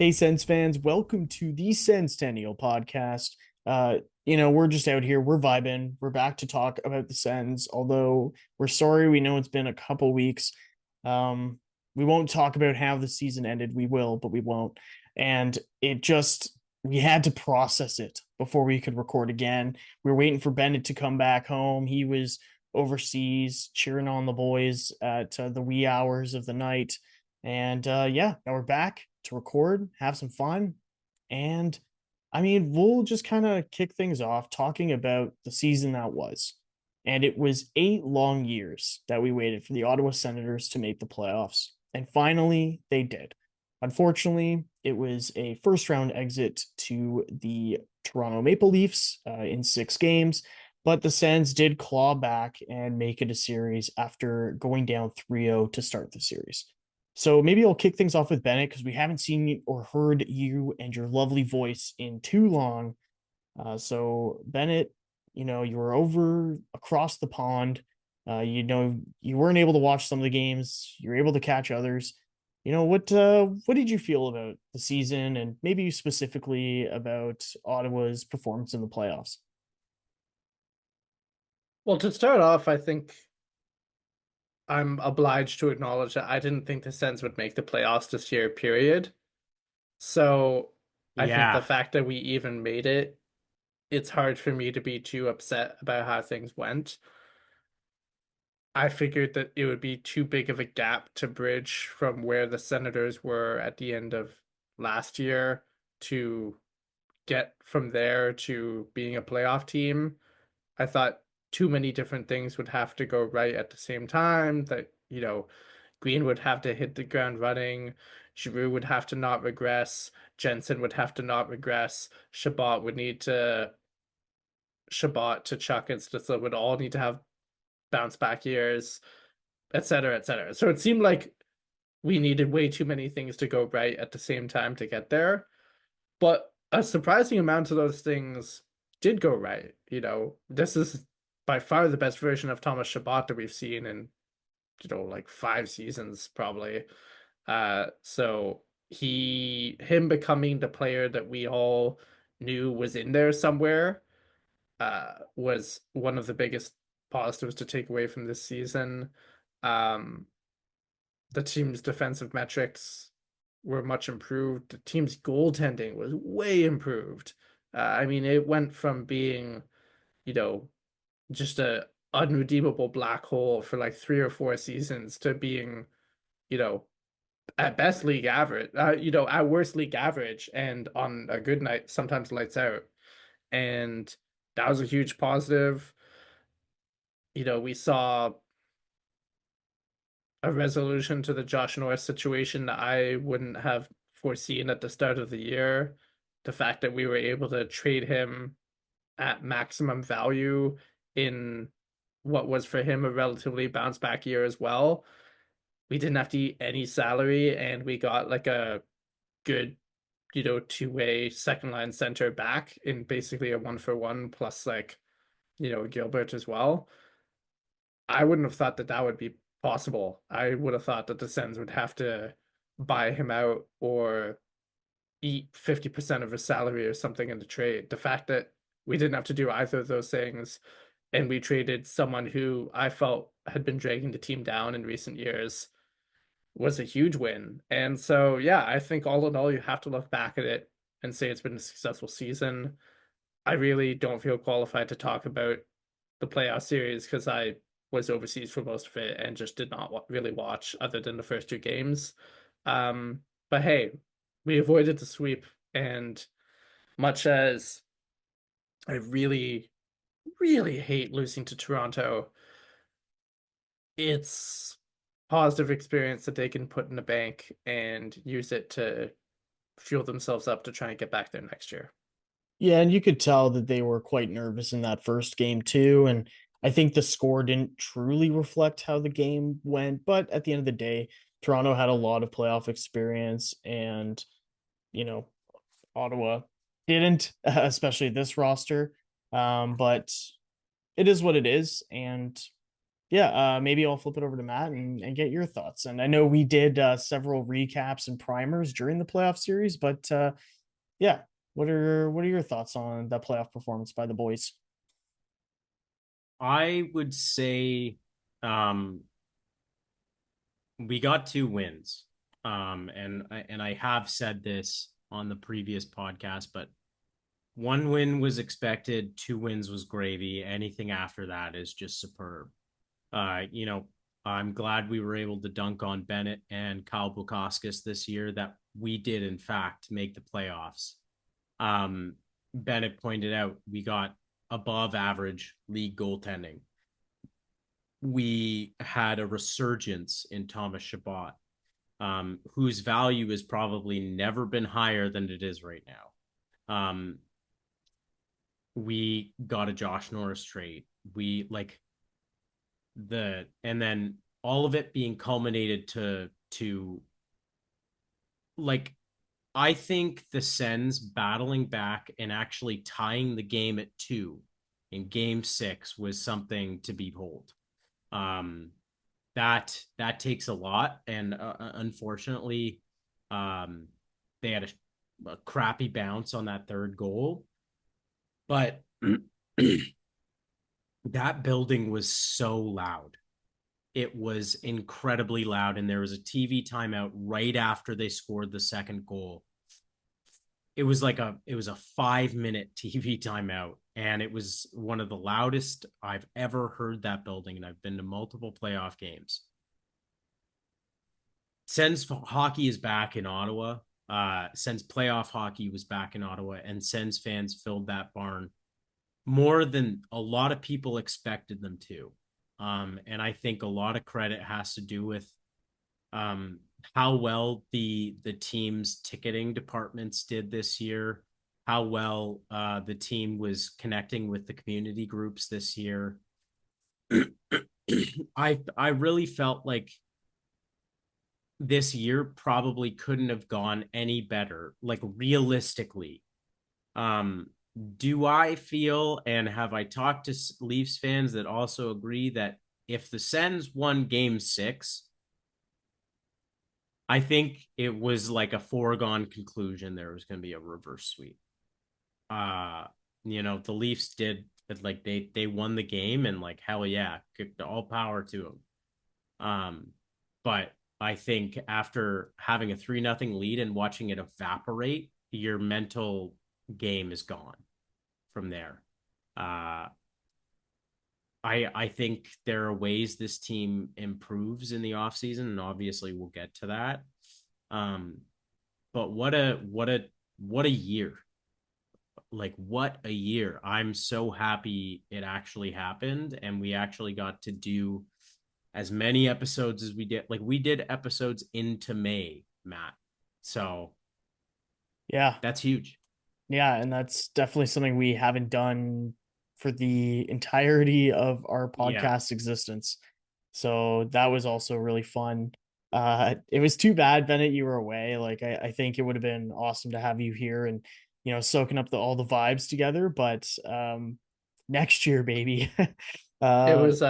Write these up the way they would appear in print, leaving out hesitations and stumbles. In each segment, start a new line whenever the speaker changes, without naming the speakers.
Hey, Sens fans, welcome to the Senstennial podcast. We're just out here, we're vibing, we're back to talk about the Sens, although we're sorry, we know it's been a couple weeks. Um, we won't talk about how the season ended. We will, but we won't. And we had to process it before we could record again. We were waiting for Bennett to come back home. He was overseas cheering on the boys at the wee hours of the night. And now we're back to record, have some fun. And we'll just kind of kick things off talking about the season that was. And it was 8 long years that we waited for the Ottawa Senators to make the playoffs. And finally, they did. Unfortunately, it was a first round exit to the Toronto Maple Leafs in 6 games, but the Sens did claw back and make it a series after going down 3-0 to start the series. So maybe I'll kick things off with Bennett because we haven't seen or heard you and your lovely voice in too long. So Bennett, you were over across the pond. You weren't able to watch some of the games. You were able to catch others. What did you feel about the season and maybe specifically about Ottawa's performance in the playoffs?
Well, to start off, I think I'm obliged to acknowledge that I didn't think the Sens would make the playoffs this year, period. So I think the
Yeah.
fact that we even made it, it's hard for me to be too upset about how things went. I figured that it would be too big of a gap to bridge from where the Senators were at the end of last year to get from there to being a playoff team. I thought too many different things would have to go right at the same time. That, Green would have to hit the ground running, Giroux would have to not regress, Jensen would have to not regress, Shabbat to Chuck and Stützle would all need to have bounce back years, et cetera, et cetera. So it seemed like we needed way too many things to go right at the same time to get there. But a surprising amount of those things did go right. This is by far the best version of Thomas Shabbat that we've seen in, like 5 seasons probably. So him becoming the player that we all knew was in there somewhere, was one of the biggest positives to take away from this season. Um, the team's defensive metrics were much improved. The team's goaltending was way improved. It went from being, you know, just a unredeemable black hole for like 3 or 4 seasons to being, you know, at best league average, at worst league average, and on a good night, sometimes lights out. And that was a huge positive. We saw a resolution to the Josh Norris situation that I wouldn't have foreseen at the start of the year. The fact that we were able to trade him at maximum value in what was for him a relatively bounce back year as well. We didn't have to eat any salary and we got like a good, two-way second line center back in basically a 1-for-1 plus like, Gilbert as well. I wouldn't have thought that that would be possible. I would have thought that the Sens would have to buy him out or eat 50% of his salary or something in the trade. The fact that we didn't have to do either of those things and we traded someone who I felt had been dragging the team down in recent years was a huge win. And so, yeah, I think all in all, you have to look back at it and say it's been a successful season. I really don't feel qualified to talk about the playoff series because I was overseas for most of it and just did not really watch other than the first 2 games. But hey, we avoided the sweep, and much as I really, really hate losing to Toronto, it's positive experience that they can put in the bank and use it to fuel themselves up to try and get back there next year.
Yeah, and you could tell that they were quite nervous in that first game too. And I think the score didn't truly reflect how the game went. But at the end of the day, Toronto had a lot of playoff experience, and you know, Ottawa didn't, especially this roster. But it is what it is, and yeah, maybe I'll flip it over to Matt and get your thoughts. And I know we did several recaps and primers during the playoff series, but yeah, what are your thoughts on that playoff performance by the boys?
I would say um, we got two wins. And I have said this on the previous podcast, but one win was expected, two wins was gravy. Anything after that is just superb. You know, I'm glad we were able to dunk on Bennett and Kyle Bukauskas this year, that we did in fact make the playoffs. Bennett pointed out we got above average league goaltending. We had a resurgence in Thomas Chabot, whose value has probably never been higher than it is right now. We got a Josh Norris trade. We like and then all of it being culminated to like I think the Sens battling back and actually tying the game at 2 in game 6 was something to behold. Um, that takes a lot, and unfortunately, um, they had a crappy bounce on that third goal, but that building was so loud. It was incredibly loud, and there was a TV timeout right after they scored the second goal. It was a 5-minute TV timeout, and it was one of the loudest I've ever heard that building, and I've been to multiple playoff games. Since hockey is back in Ottawa, since playoff hockey was back in Ottawa, and Sens fans filled that barn more than a lot of people expected them to. And I think a lot of credit has to do with how well the team's ticketing departments did this year, how well the team was connecting with the community groups this year. I really felt like this year probably couldn't have gone any better, like realistically. Um, do I feel, and have I talked to Leafs fans that also agree, that if the Sens won game 6, I think it was like a foregone conclusion there was going to be a reverse sweep. Uh, the Leafs did, like, they won the game, and like, hell yeah, all power to them. But I think after having a 3-0 lead and watching it evaporate, your mental game is gone from there. Uh, I think there are ways this team improves in the offseason, and obviously we'll get to that. Um, but what a year. Like, what a year. I'm so happy it actually happened, and we actually got to do as many episodes as we did. Like, we did episodes into May, Matt. So
Yeah,
that's huge.
yeah, and that's definitely something we haven't done for the entirety of our
Yeah.
podcast existence. So that was also really fun. It was too bad, Bennett, you were away. Like I think it would have been awesome to have you here and soaking up all the vibes together. But next year, baby.
It
uh,
was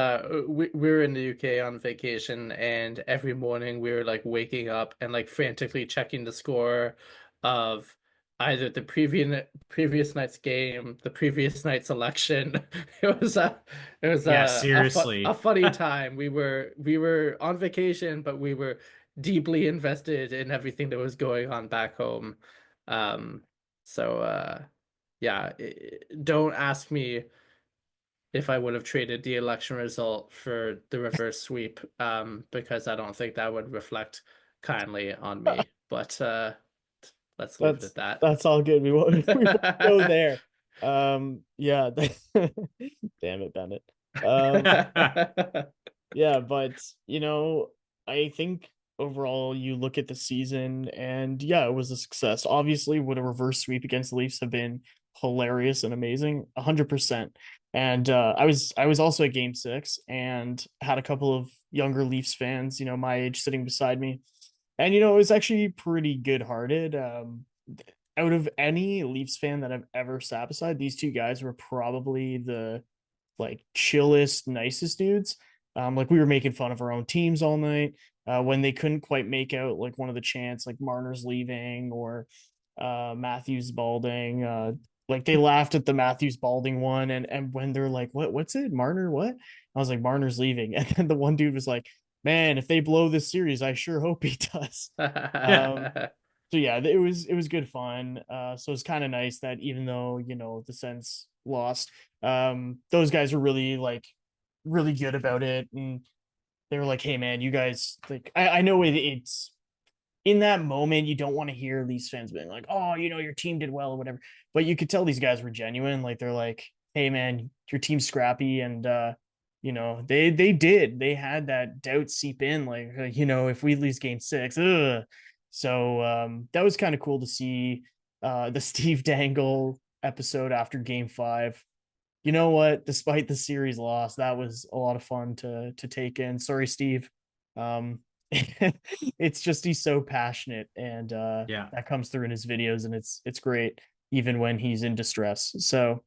we were in the UK on vacation, and every morning we were like waking up and like frantically checking the score of either the previous night's game, the previous night's election. It was
Yeah,
a
seriously.
funny time. We were on vacation, but we were deeply invested in everything that was going on back home. Um, so yeah, don't ask me if I would have traded the election result for the reverse sweep, because I don't think that would reflect kindly on me. But let's leave it
that's
at that.
that's all good. We won't go there. Yeah. Damn it, Bennett. Um, Yeah, but I think overall you look at the season and yeah, it was a success. Obviously, would a reverse sweep against the Leafs have been hilarious and amazing? 100%. And I was also at game 6 and had a couple of younger Leafs fans, my age sitting beside me. And it was actually pretty good-hearted. Out of any Leafs fan that I've ever sat beside, these two guys were probably the like chillest, nicest dudes. Like we were making fun of our own teams all night when they couldn't quite make out like one of the chants, like Marner's leaving or Matthews Balding. Like they laughed at the Matthews Balding one, and when they're like, what's it, Marner? What? I was like, Marner's leaving, and then the one dude was like, man, if they blow this series, I sure hope he does. Um, so yeah, it was good fun. So it's kind of nice that even though the Sens lost, those guys were really like really good about it, and they were like, hey man, you guys like I know it's in that moment you don't want to hear these fans being like, oh, your team did well or whatever, but you could tell these guys were genuine. Like they're like, hey man, your team's scrappy, and they had that doubt seep in, like if we lose game 6, ugh. So that was kind of cool to see the Steve Dangle episode after game 5. You know what? Despite the series loss, that was a lot of fun to take in. Sorry, Steve. Um, it's just he's so passionate, and
Yeah.
that comes through in his videos, and it's great even when he's in distress. So,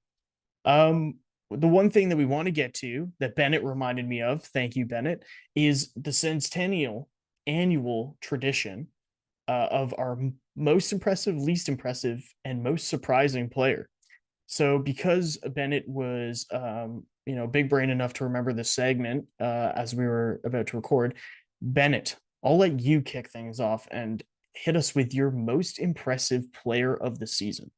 um, the one thing that we want to get to that Bennett reminded me of, thank you, Bennett, is the Senstennial annual tradition of our most impressive, least impressive, and most surprising player. So because Bennett was, big brain enough to remember this segment as we were about to record, Bennett, I'll let you kick things off and hit us with your most impressive player of the season.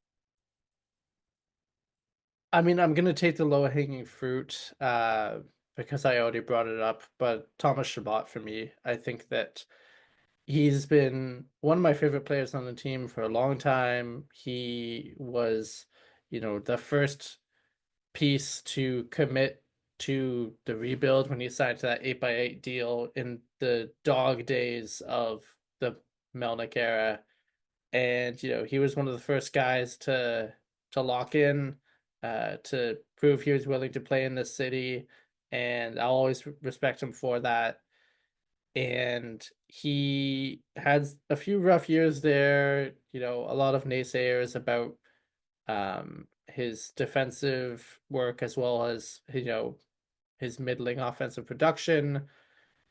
I mean, I'm gonna take the low-hanging fruit because I already brought it up, but Thomas Chabot for me, I think that he's been one of my favorite players on the team for a long time. He was, the first piece to commit to the rebuild when he signed to that 8x8 deal in the dog days of the Melnick era. And he was one of the first guys to lock in, to prove he was willing to play in this city, and I'll always respect him for that. And he had a few rough years there, a lot of naysayers about his defensive work as well as his middling offensive production.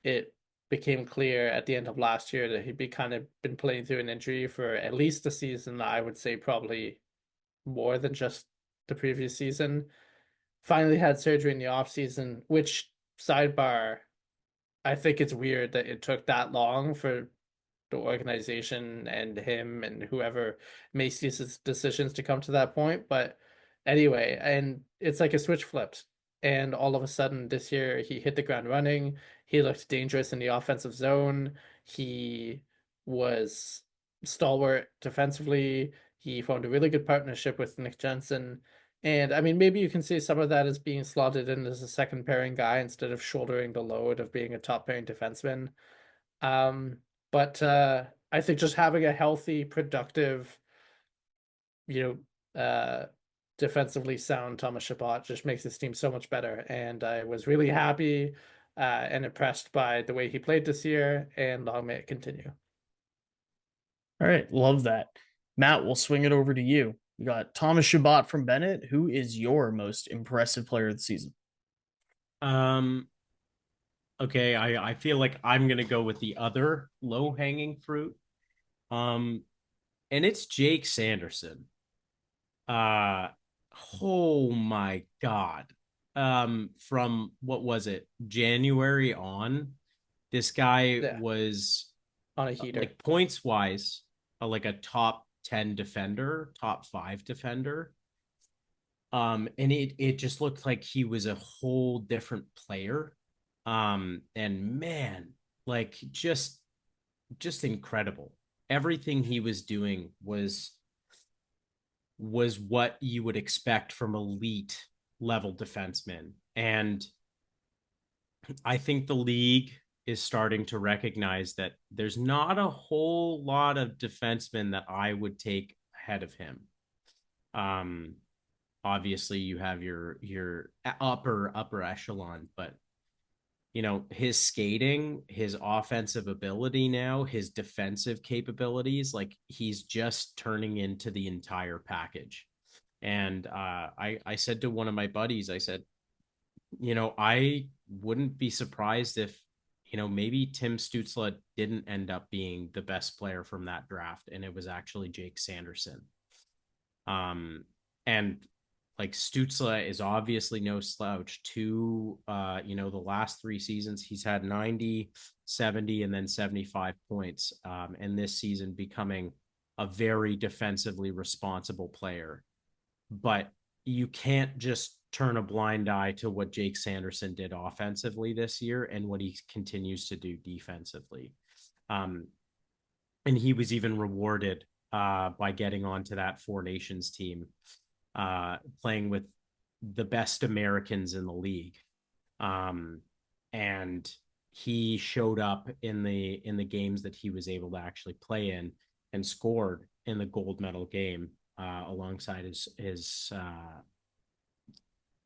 It became clear at the end of last year that he'd be kind of been playing through an injury for at least a season. I would say probably more than just the previous season. Finally had surgery in the off season, which sidebar, I think it's weird that it took that long for the organization and him and whoever makes these decisions to come to that point. But anyway, and it's like a switch flipped. And all of a sudden this year he hit the ground running. He looked dangerous in the offensive zone. He was stalwart defensively. He formed a really good partnership with Nick Jensen. And I mean, maybe you can see some of that as being slotted in as a second pairing guy instead of shouldering the load of being a top pairing defenseman. Um, but I think just having a healthy, productive, you defensively sound Thomas Chabot just makes this team so much better. And I was really happy and impressed by the way he played this year, and long may it continue.
All right, love that. Matt, we'll swing it over to you. You got Thomas Chabot from Bennett. Who is your most impressive player of the season?
Um, okay, I feel like I'm gonna go with the other low hanging fruit. Um, and it's Jake Sanderson. Uh oh my God. From what was it, January on, this guy
Yeah,
was
on a heater.
like points wise, like a top 10 defender, top 5 defender. And it just looked like he was a whole different player. And man, like just incredible. Everything he was doing was what you would expect from elite level defensemen. And I think the league is starting to recognize that there's not a whole lot of defensemen that I would take ahead of him. Um, Obviously you have your upper echelon, but his skating, his offensive ability, now his defensive capabilities, like he's just turning into the entire package. And I said to one of my buddies, I said, I wouldn't be surprised if, maybe Tim Stützle didn't end up being the best player from that draft, and it was actually Jake Sanderson. And like Stützle is obviously no slouch. The last 3 seasons, he's had 90, 70, and then 75 points. And this season becoming a very defensively responsible player. But you can't just turn a blind eye to what Jake Sanderson did offensively this year and what he continues to do defensively. And he was even rewarded by getting onto that Four Nations team, playing with the best Americans in the league. And he showed up in the games that he was able to actually play in and scored in the gold medal game alongside his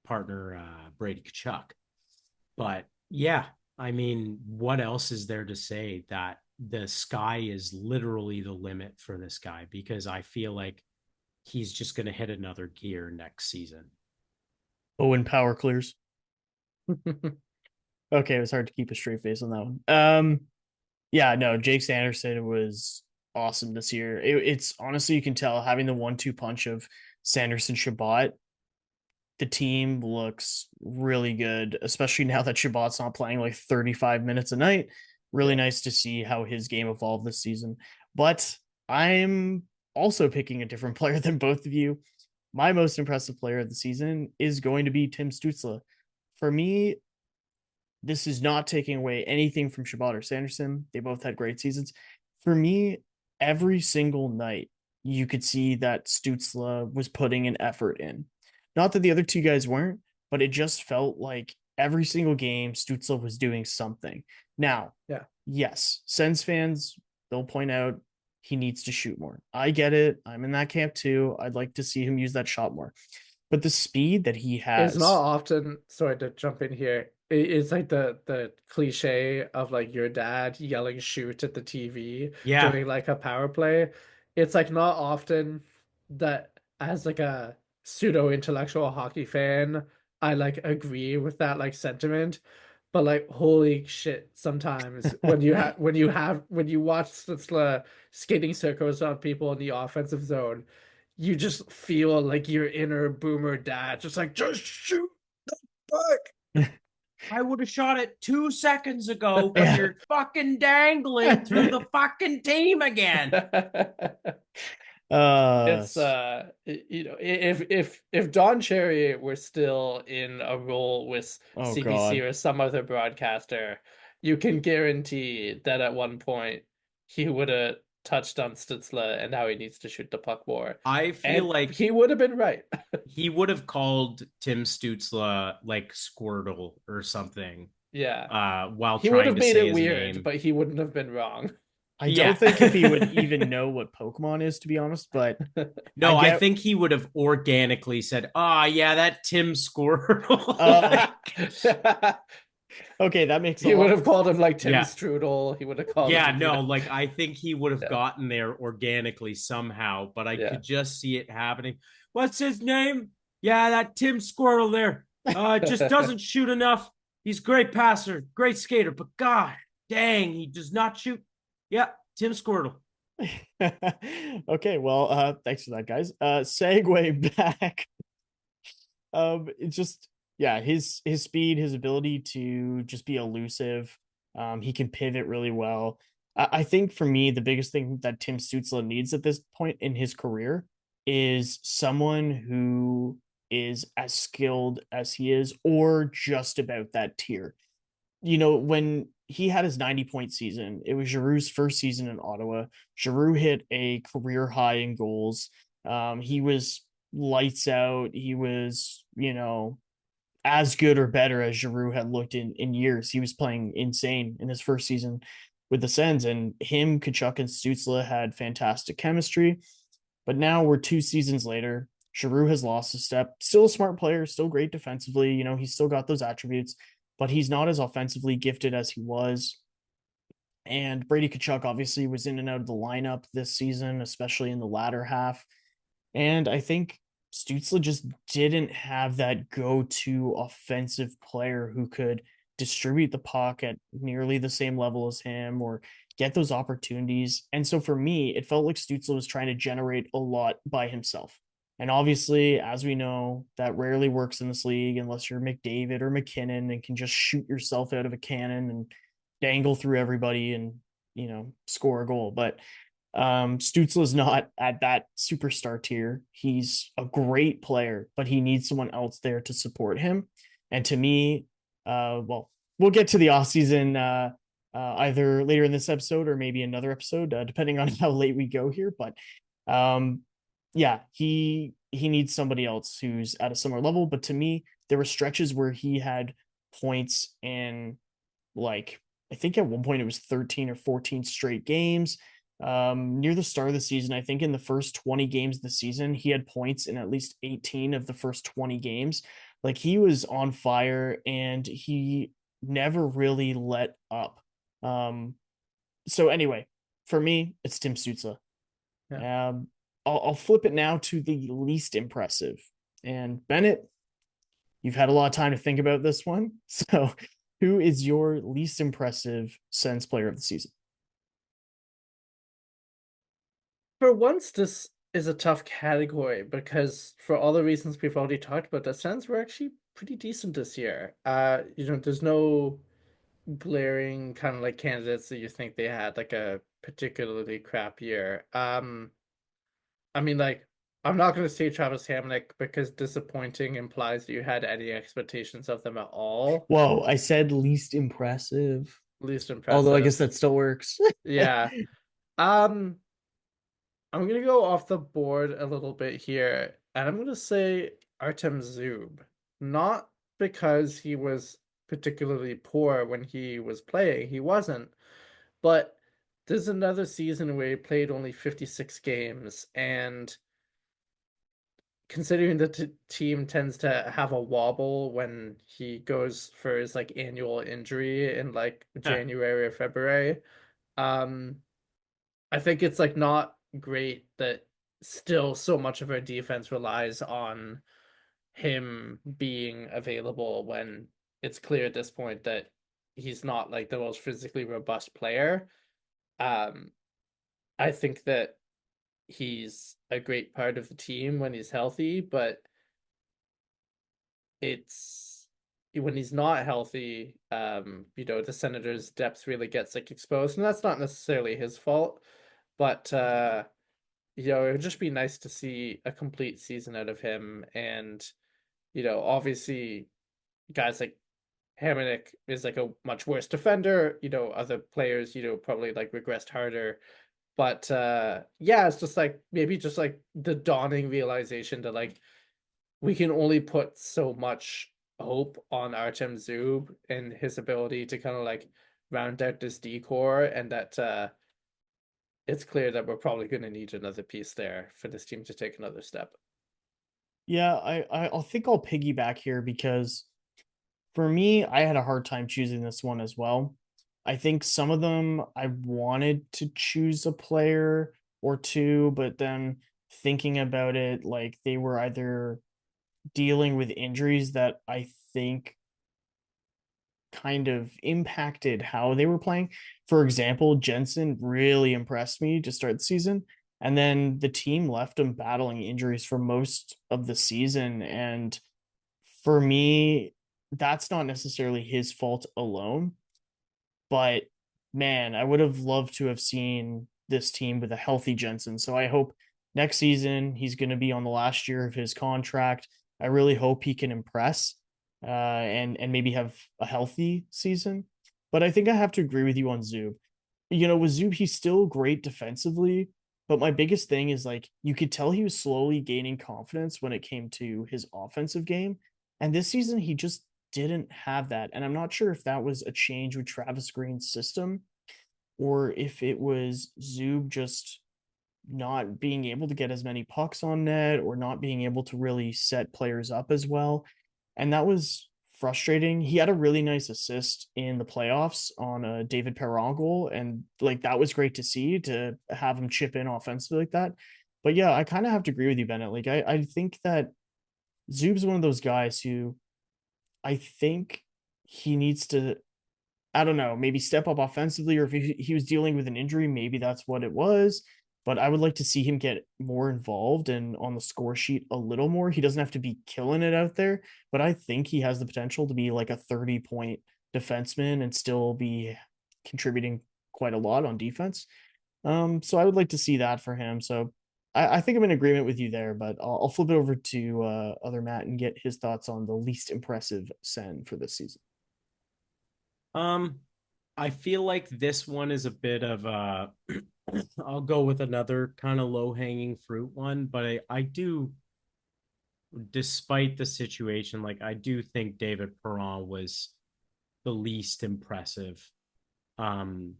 partner Brady Tkachuk. But yeah, I mean, what else is there to say that the sky is literally the limit for this guy? Because I feel like he's just going to hit another gear next season.
Oh, and power clears. Okay, it was hard to keep a straight face on that one. Yeah, no, Jake Sanderson was awesome this year. It's honestly, you can tell having the 1-2 punch of Sanderson Shabbat, the team looks really good, especially now that Shabbat's not playing like 35 minutes a night. Really nice to see how his game evolved this season. But I'm also picking a different player than both of you. My most impressive player of the season is going to be Tim Stützle. For me, this is not taking away anything from Shabbat or Sanderson. They both had great seasons. For me, every single night, you could see that Stützle was putting an effort in. Not that the other two guys weren't, but it just felt like every single game, Stützle was doing something. Now, yes, Sens fans, they'll point out he needs to shoot more. I get it. I'm in that camp too. I'd like to see him use that shot more. But the speed that he has.
It's not often, sorry to jump in here. It's like the cliche of like your dad yelling shoot at the TV
Yeah.
during like a power play. It's like not often that as like a pseudo intellectual hockey fan, I like agree with that like sentiment. But like holy shit, sometimes when you watch Stutzla skating circles on people in the offensive zone, you just feel like your inner boomer dad, just like just shoot the puck.
I would have shot it 2 seconds ago, but
Yeah.
you're fucking dangling through the fucking team again.
It's if Don Cherry were still in a role with
Oh
CBC
God.
or some other broadcaster, you can guarantee that at one point he would have touched on Stutzla and how he needs to shoot the puck more.
I feel
And
like
he would have been right.
he would have called Tim Stützle like Squirtle or something.
Yeah.
While
He would
trying
have
to
made
say
it
his
weird,
name.
but he wouldn't have been wrong.
I
Yeah.
don't think if he would even know what Pokemon is, to be honest, but
No, I think he would have organically said, "Ah, yeah, that Tim Squirtle."
Okay, that makes
He
a
would
lot.
have called him like Tim
Yeah.
Strudel. He would have called
Yeah,
him,
no, like I think he would have
Yeah.
gotten there organically somehow, but I
Yeah.
could just see it happening. What's his name? Yeah, that Tim Squirtle there. Just doesn't shoot enough. He's a great passer, great skater, but God dang, he does not shoot. Yeah, Tim Squirtle.
Okay, well, thanks for that, guys. Segue back. It's just yeah, his speed, his ability to just be elusive. He can pivot really well. I think for me, the biggest thing that Tim Stützle needs at this point in his career is someone who is as skilled as he is, or just about that tier. When he had his 90-point season, it was Giroux's first season in Ottawa. Giroux hit a career high in goals. He was lights out. He was, as good or better as Giroux had looked in years. He was playing insane in his first season with the Sens, and him, Kachuk, and Stützle had fantastic chemistry. But now we're 2 seasons later. Giroux has lost a step. Still a smart player, still great defensively. He's still got those attributes, but he's not as offensively gifted as he was. And Brady Tkachuk obviously was in and out of the lineup this season, especially in the latter half. And I think Stützle just didn't have that go-to offensive player who could distribute the puck at nearly the same level as him or get those opportunities. And so for me, it felt like Stützle was trying to generate a lot by himself. And obviously, as we know, that rarely works in this league unless you're McDavid or McKinnon and can just shoot yourself out of a cannon and dangle through everybody and, score a goal. But Stützle is not at that superstar tier. He's a great player, but he needs someone else there to support him. And to me, well, we'll get to the offseason either later in this episode or maybe another episode, depending on how late we go here. But yeah, he needs somebody else who's at a similar level. But to me, there were stretches where he had points in, like, I think at one point it was 13 or 14 straight games. Near the start of the season, I think in the first 20 games of the season, he had points in at least 18 of the first 20 games. Like, he was on fire and he never really let up. So anyway, for me, it's Tim Stützle.
Yeah.
I'll flip it now to the least impressive. And Bennett, you've had a lot of time to think about this one. So who is your least impressive Sens player of the season?
For once, this is a tough category because for all the reasons we've already talked about, the Sens were actually pretty decent this year. There's no glaring kind of like candidates that you think they had like a particularly crap year. I mean, like, I'm not going to say Travis Hamonic because disappointing implies that you had any expectations of them at all.
Whoa, I said least impressive.
Least
Although I
impressive.
guess that still works.
Yeah. Um, I'm gonna go off the board a little bit here, and I'm gonna say Artem Zub. Not because he was particularly poor when he was playing, he wasn't, but there's another season where he played only 56 games, and considering the team tends to have a wobble when he goes for his like annual injury in like January or February, um, I think it's like not great that still so much of our defense relies on him being available when it's clear at this point that he's not like the most physically robust player. Um, I think that he's a great part of the team when he's healthy, but it's when he's not healthy, the Senators' depth really gets like exposed, and that's not necessarily his fault, but it would just be nice to see a complete season out of him. And, obviously guys like Hamonic is like a much worse defender, other players, probably like regressed harder. But yeah, it's just like maybe just like the dawning realization that like we can only put so much hope on Artem Zub and his ability to kind of like round out this decor, and that it's clear that we're probably going to need another piece there for this team to take another step.
Yeah, I think I'll piggyback here because for me, I had a hard time choosing this one as well. I think some of them I wanted to choose a player or two, but then thinking about it, like they were either dealing with injuries that I think kind of impacted how they were playing. For example, Jensen really impressed me to start the season. And then the team left him battling injuries for most of the season. And for me, that's not necessarily his fault alone. But man, I would have loved to have seen this team with a healthy Jensen. So I hope next season he's going to be on the last year of his contract. I really hope he can impress and maybe have a healthy season. But I think I have to agree with you on Zub. With Zub, he's still great defensively, but my biggest thing is like you could tell he was slowly gaining confidence when it came to his offensive game. And this season, he just didn't have that. And I'm not sure if that was a change with Travis Green's system or if it was Zub just not being able to get as many pucks on net or not being able to really set players up as well. And that was frustrating. He had a really nice assist in the playoffs on a David Perron goal. And like that was great to see to have him chip in offensively like that. But yeah, I kind of have to agree with you, Bennett. Like I think that Zub's one of those guys who I think he needs to, I don't know, maybe step up offensively, or if he was dealing with an injury, maybe that's what it was. But I would like to see him get more involved and on the score sheet a little more. He doesn't have to be killing it out there, but I think he has the potential to be like a 30-point defenseman and still be contributing quite a lot on defense. So I would like to see that for him. So I think I'm in agreement with you there, but I'll flip it over to other Matt and get his thoughts on the least impressive Sen for this season.
Um, I feel like this one is a bit of a I'll go with another kind of low hanging fruit one, but I do, despite the situation, like I do think David Perron was the least impressive. Um,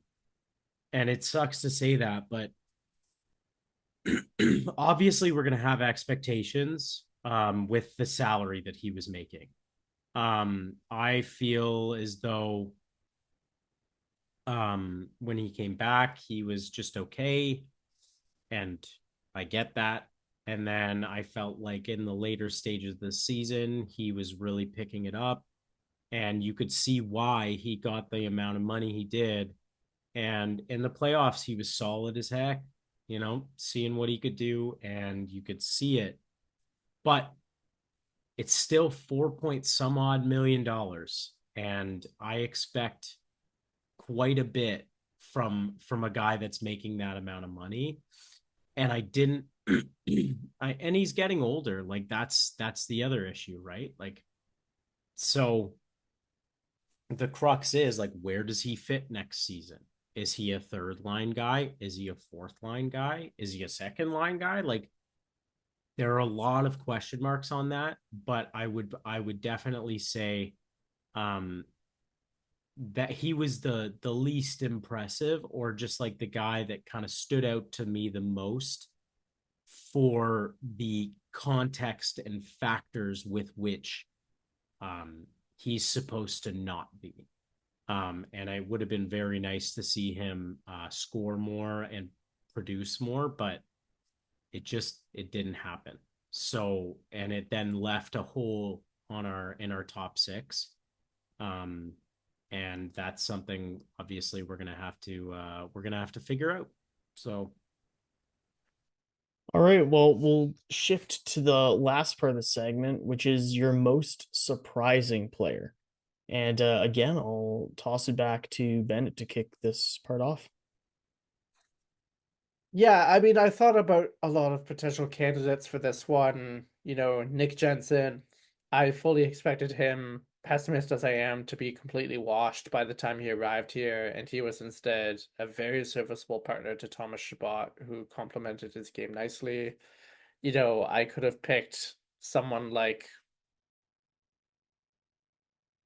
and it sucks to say that, but obviously we're going to have expectations with the salary that he was making. I feel as though when he came back, he was just okay. And I get that. And then I felt like in the later stages of the season, he was really picking it up. And you could see why he got the amount of money he did. And in the playoffs, he was solid as heck, seeing what he could do. And you could see it. But it's still 4 point some odd $1 million. And I expect quite a bit from a guy that's making that amount of money. And I didn't and he's getting older. Like that's the other issue, right? Like, so the crux is like, where does he fit next season? Is he a third line guy? Is he a fourth line guy? Is he a second line guy? Like, there are a lot of question marks on that, but I would definitely say um that he was the least impressive, or just like the guy that kind of stood out to me the most for the context and factors with which um, he's supposed to not be. And it would have been very nice to see him score more and produce more, but it didn't happen. So, and it then left a hole on our in our top six. Um, and that's something obviously we're gonna have to figure out. So
All right, well, we'll shift to the last part of the segment, which is your most surprising player. And again, I'll toss it back to Bennett to kick this part off.
Yeah, I mean, I thought about a lot of potential candidates for this one. Nick Jensen. I fully expected him, pessimist as I am, to be completely washed by the time he arrived here, and he was instead a very serviceable partner to Thomas Chabot, who complemented his game nicely. I could have picked someone like,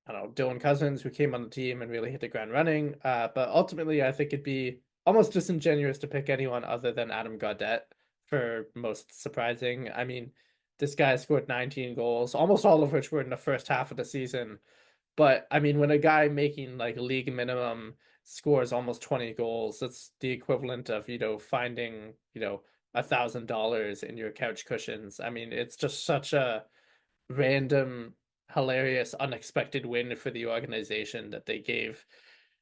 I don't know, Dylan Cousins, who came on the team and really hit the ground running. But ultimately, I think it'd be almost disingenuous to pick anyone other than Adam Gaudette for most surprising. I mean, this guy scored 19 goals, almost all of which were in the first half of the season. But I mean, when a guy making like league minimum scores almost 20 goals, that's the equivalent of, finding, $1,000 in your couch cushions. I mean, it's just such a random, hilarious, unexpected win for the organization that they gave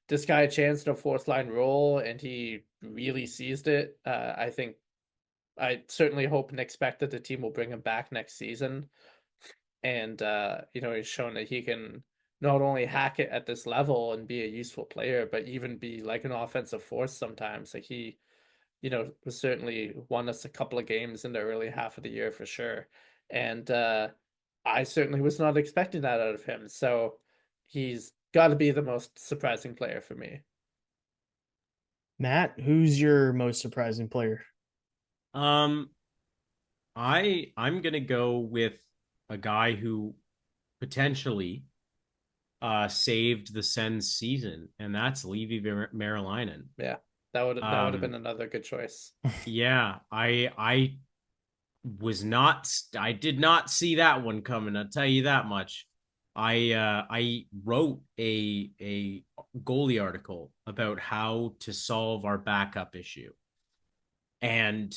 this guy a chance in a fourth line role, and he really seized it. I certainly hope and expect that the team will bring him back next season. And he's shown that he can not only hack it at this level and be a useful player, but even be like an offensive force sometimes. Like he, was certainly won us a couple of games in the early half of the year for sure. And I certainly was not expecting that out of him. So he's got to be the most surprising player for me.
Matt, who's your most surprising player?
um I'm gonna go with a guy who potentially saved the Sens season, and that's Levy Marilainen.
Yeah, that would have been
Um,
another good choice.
yeah, I did not see that one coming. I'll tell you that much. I wrote a goalie article about how to solve our backup issue, and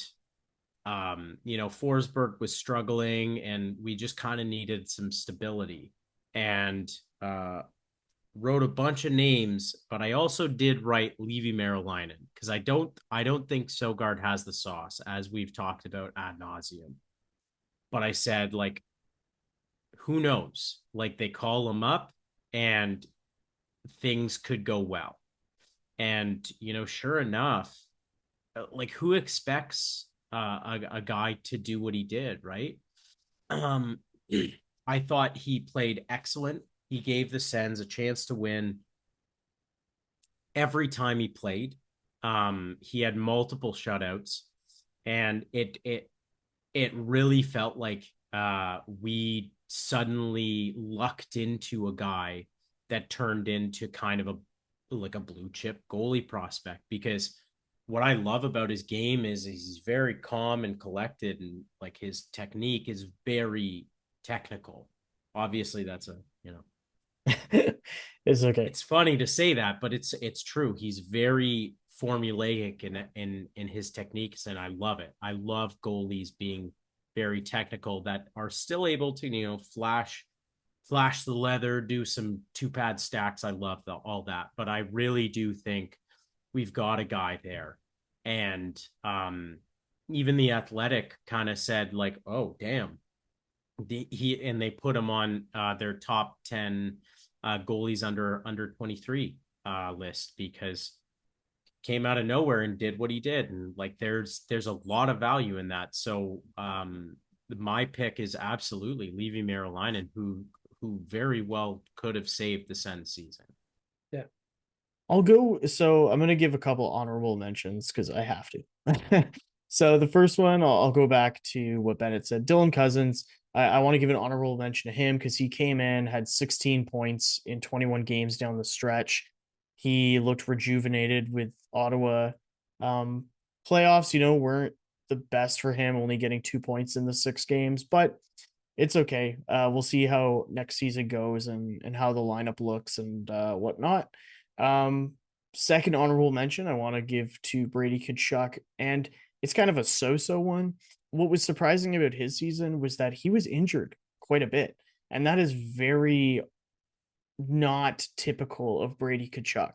Forsberg was struggling and we just kind of needed some stability. And wrote a bunch of names, but I also did write Levi Merrilainen because I don't think Sogard has the sauce, as we've talked about ad nauseum. But I said, like, who knows? Like, they call him up and things could go well. And sure enough, like, who expects a guy to do what he did, right? Um, I thought he played excellent. He gave the Sens a chance to win every time he played. He had multiple shutouts, and it really felt like we suddenly lucked into a guy that turned into kind of a blue chip goalie prospect. Because what I love about his game is he's very calm and collected, and like his technique is very technical. Obviously, that's a
It's okay.
it's funny to say that, but it's true. He's very formulaic in his techniques, and I love it. I love goalies being very technical that are still able to flash the leather, do some two pad stacks. I love all that, but I really do think we've got a guy there, and even the Athletic kind of said like, oh damn, they put him on their top 10 goalies under 23 list because came out of nowhere and did what he did, and like there's a lot of value in that. So my pick is absolutely Levi Merrilainen, who very well could have saved the Sens season.
Yeah.
I'll go. So I'm going to give a couple honorable mentions because I have to. So the first one, I'll go back to what Bennett said. Dylan Cousins, I want to give an honorable mention to him because he came in, had 16 points in 21 games down the stretch. He looked rejuvenated with Ottawa. Playoffs, weren't the best for him, only getting 2 points in the 6 games, but it's okay. We'll see how next season goes and how the lineup looks and whatnot. Um, Second honorable mention I want to give to Brady Tkachuk, and it's kind of a so-so one. What was surprising about his season was that he was injured quite a bit, and that is very not typical of Brady Tkachuk.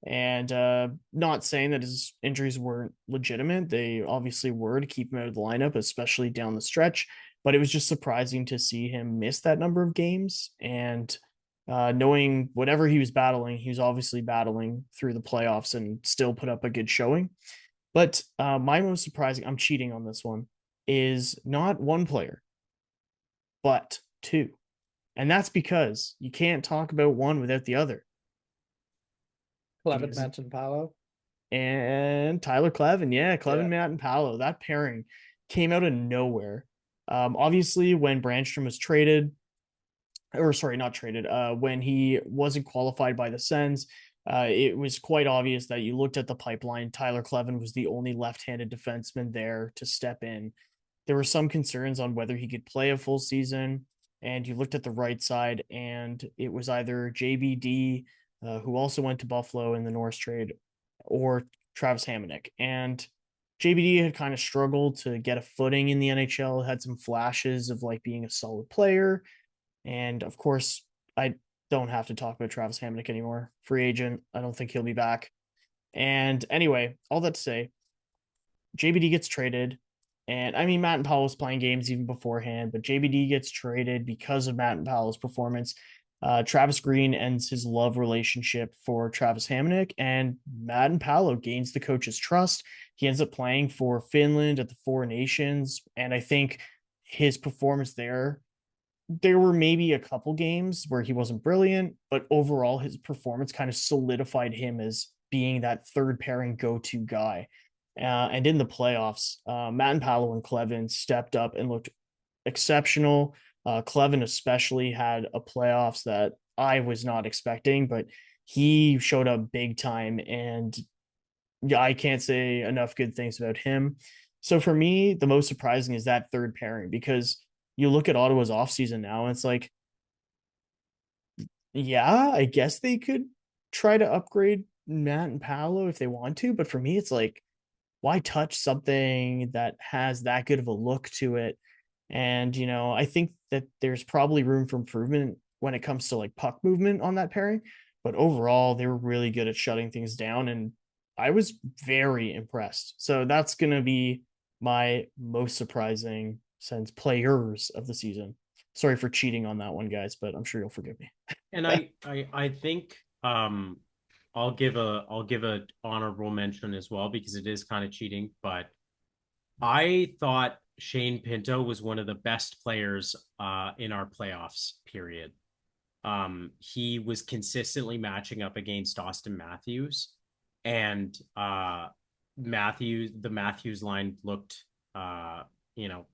And not saying that his injuries weren't legitimate. They obviously were to keep him out of the lineup, especially down the stretch. But it was just surprising to see him miss that number of games. And knowing whatever he was battling, he was obviously battling through the playoffs and still put up a good showing. But my most surprising, I'm cheating on this one, is not one player, but two. And that's because you can't talk about one without the other.
Clement mentioned Paolo.
And Tyler Clevin. Yeah, Clevin,
Yeah.
Matt, and Paolo. That pairing came out of nowhere. Obviously, when Brandstrom was traded, or sorry, not traded, when he wasn't qualified by the Sens, it was quite obvious that you looked at the pipeline. Tyler Clevin was the only left-handed defenseman there to step in. There were some concerns on whether he could play a full season, and you looked at the right side, and it was either JBD, who also went to Buffalo in the Norris trade, or Travis Hamonic. And JBD had kind of struggled to get a footing in the NHL, had some flashes of like being a solid player. And of course, I don't have to talk about Travis Hamonic anymore. Free agent. I don't think he'll be back. And anyway, all that to say, JBD gets traded. And I mean, Matt and Powell was playing games even beforehand, but JBD gets traded because of Matt and Powell's performance. Travis Green ends his love relationship for Travis Hamonic, and Matt and Paolo gains the coach's trust. He ends up playing for Finland at the Four Nations, and I think his performance there were maybe a couple games where he wasn't brilliant, but overall his performance kind of solidified him as being that third pairing go-to guy. And in the playoffs, Matt and Paolo and Clevin stepped up and looked exceptional. Clevin especially had a playoffs that I was not expecting, but he showed up big time, and yeah, I can't say enough good things about him. So for me, the most surprising is that third pairing because you look at Ottawa's offseason now, and it's like, yeah, I guess they could try to upgrade Matt and Paolo if they want to, but for me, it's like, why touch something that has that good of a look to it? And, I think that there's probably room for improvement when it comes to like puck movement on that pairing. But overall, they were really good at shutting things down. And I was very impressed. So that's going to be my most surprising Sens players of the season. Sorry for cheating on that one, guys, but I'm sure you'll forgive me.
And I think I'll give a honorable mention as well because it is kind of cheating, but I thought Shane Pinto was one of the best players in our playoffs period. He was consistently matching up against Austin Matthews, and the Matthews line looked you know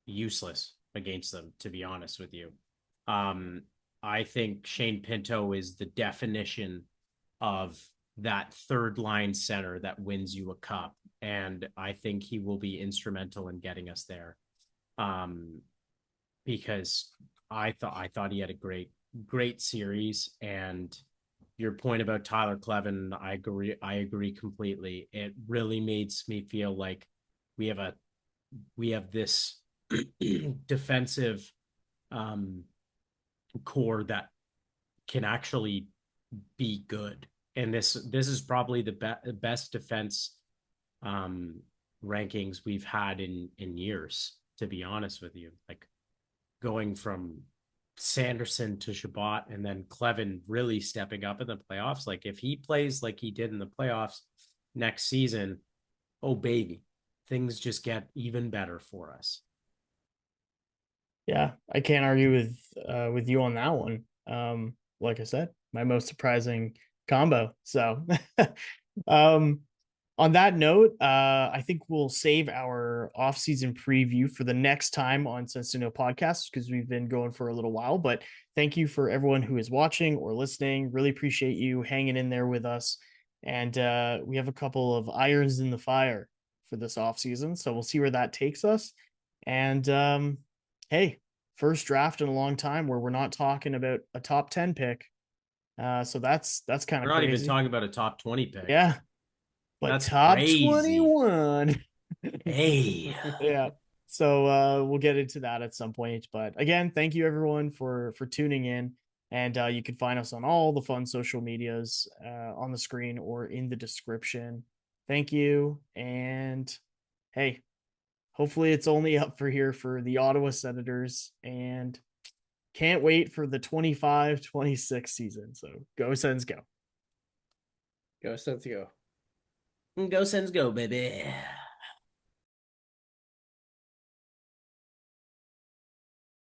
useless against them, to be honest with you. Um, I think Shane Pinto is the definition of that third line center that wins you a cup. And I think he will be instrumental in getting us there. Because I thought he had a great series. And your point about Tyler Clevin, I agree completely. It really makes me feel like we have this defensive core that can actually be good. And this is probably the best defense rankings we've had in years, to be honest with you. Like going from Sanderson to Shabbat and then Clevin really stepping up in the playoffs. Like if he plays like he did in the playoffs next season, oh baby, things just get even better for us.
Yeah, I can't argue with you on that one. Like I said, my most surprising combo. So um on that note, I think we'll save our off-season preview for the next time on Senstennial podcast because we've been going for a little while. But thank you for everyone who is watching or listening. Really appreciate you hanging in there with us. And we have a couple of irons in the fire for this off-season, so we'll see where that takes us. And hey, first draft in a long time where we're not talking about a top 10 pick. So that's kind
We're
of
not even
crazy.
talking about a top 20 pick.
Yeah, but
That's
top
crazy.
21.
Hey.
Yeah. So we'll get into that at some point. But again, thank you everyone for tuning in. And you can find us on all the fun social medias on the screen or in the description. Thank you. And hey, hopefully it's only up for here for the Ottawa Senators. And can't wait for the 25-26 season. So go Sens go.
Go Sens go.
Go Sens go, baby.